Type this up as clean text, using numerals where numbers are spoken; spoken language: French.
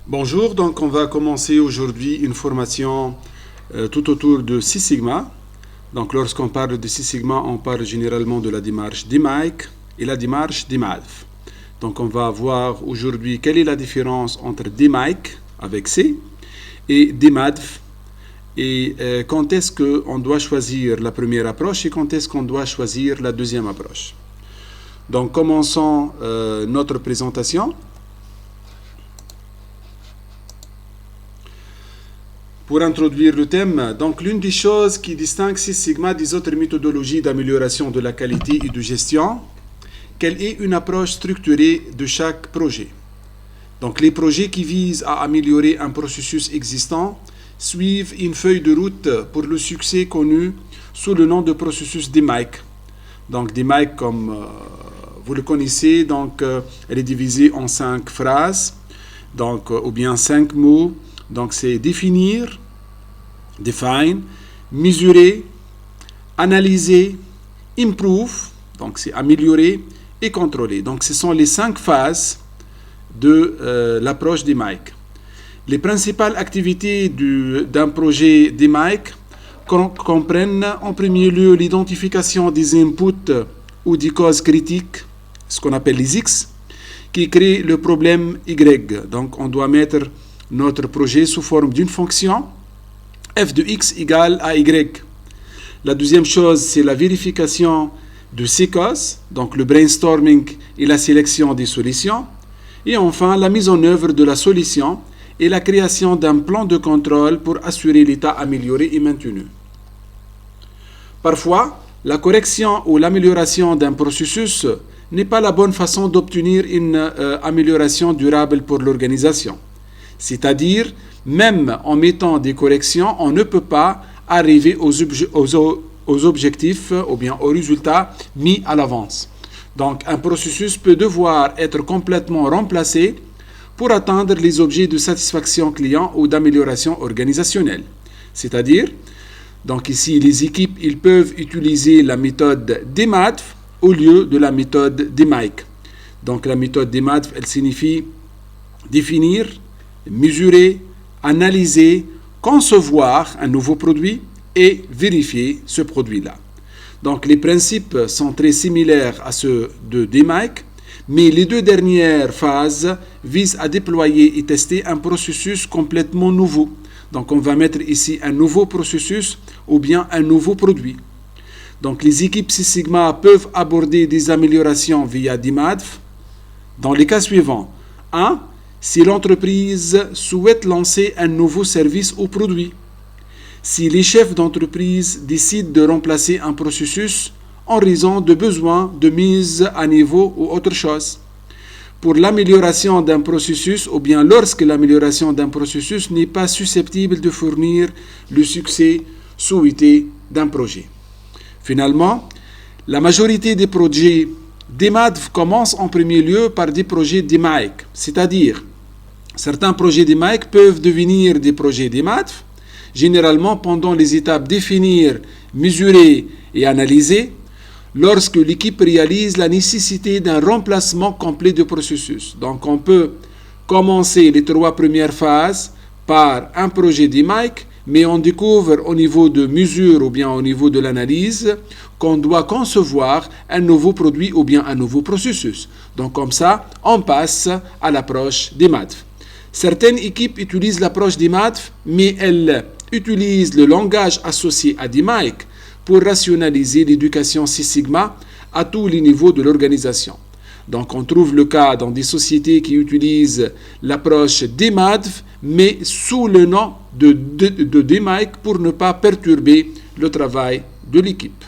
Bonjour, donc on va commencer aujourd'hui une formation tout autour de Six Sigma. Donc lorsqu'on parle de Six Sigma, on parle généralement de la démarche DMAIC et la démarche DMADV. Donc on va voir aujourd'hui quelle est la différence entre DMAIC avec C et DMADV et quand est-ce qu'on doit choisir la première approche et quand est-ce qu'on doit choisir la deuxième approche. Donc commençons notre présentation. Pour introduire le thème, donc l'une des choses qui distingue Six Sigma des autres méthodologies d'amélioration de la qualité et de gestion, qu'elle est une approche structurée de chaque projet. Donc les projets qui visent à améliorer un processus existant suivent une feuille de route pour le succès connu sous le nom de processus DMAIC. Donc DMAIC, comme vous le connaissez, donc elle est divisée en 5 phrases, donc ou bien 5 mots. Donc c'est définir, define, mesurer, analyser, improve, donc c'est améliorer et contrôler. Donc ce sont les 5 phases de l'approche DMAIC. Les principales activités d'un projet DMAIC comprennent en premier lieu l'identification des inputs ou des causes critiques, ce qu'on appelle les X, qui créent le problème Y. Donc on doit mettre notre projet sous forme d'une fonction f de x égale à y. La deuxième chose, c'est la vérification de ces causes, donc le brainstorming et la sélection des solutions. Et enfin, la mise en œuvre de la solution et la création d'un plan de contrôle pour assurer l'état amélioré et maintenu. Parfois, la correction ou l'amélioration d'un processus n'est pas la bonne façon d'obtenir une amélioration durable pour l'organisation. C'est-à-dire, même en mettant des corrections, on ne peut pas arriver aux objectifs ou bien aux résultats mis à l'avance. Donc, un processus peut devoir être complètement remplacé pour atteindre les objets de satisfaction client ou d'amélioration organisationnelle. C'est-à-dire, donc ici, les équipes ils peuvent utiliser la méthode DMADV au lieu de la méthode DMAIC. Donc, la méthode DMADV, elle signifie définir, mesurer, analyser, concevoir un nouveau produit et vérifier ce produit-là. Donc les principes sont très similaires à ceux de DMAIC, mais les deux dernières phases visent à déployer et tester un processus complètement nouveau. Donc on va mettre ici un nouveau processus ou bien un nouveau produit. Donc les équipes Six Sigma peuvent aborder des améliorations via DMADV dans les cas suivants. 1. Si l'entreprise souhaite lancer un nouveau service ou produit. Si les chefs d'entreprise décident de remplacer un processus en raison de besoins de mise à niveau ou autre chose. Pour l'amélioration d'un processus ou bien lorsque l'amélioration d'un processus n'est pas susceptible de fournir le succès souhaité d'un projet. Finalement, la majorité des projets DMADV commencent en premier lieu par des projets DMAIC, c'est-à-dire certains projets DMAIC peuvent devenir des projets DMADV, généralement pendant les étapes définir, mesurer et analyser, lorsque l'équipe réalise la nécessité d'un remplacement complet du processus. Donc on peut commencer les 3 premières phases par un projet DMAIC, mais on découvre au niveau de mesure ou bien au niveau de l'analyse qu'on doit concevoir un nouveau produit ou bien un nouveau processus. Donc comme ça, on passe à l'approche DMADV. Certaines équipes utilisent l'approche DMADV, mais elles utilisent le langage associé à DMAIC pour rationaliser l'éducation Six Sigma à tous les niveaux de l'organisation. Donc on trouve le cas dans des sociétés qui utilisent l'approche DMADV, mais sous le nom de DMAIC pour ne pas perturber le travail de l'équipe.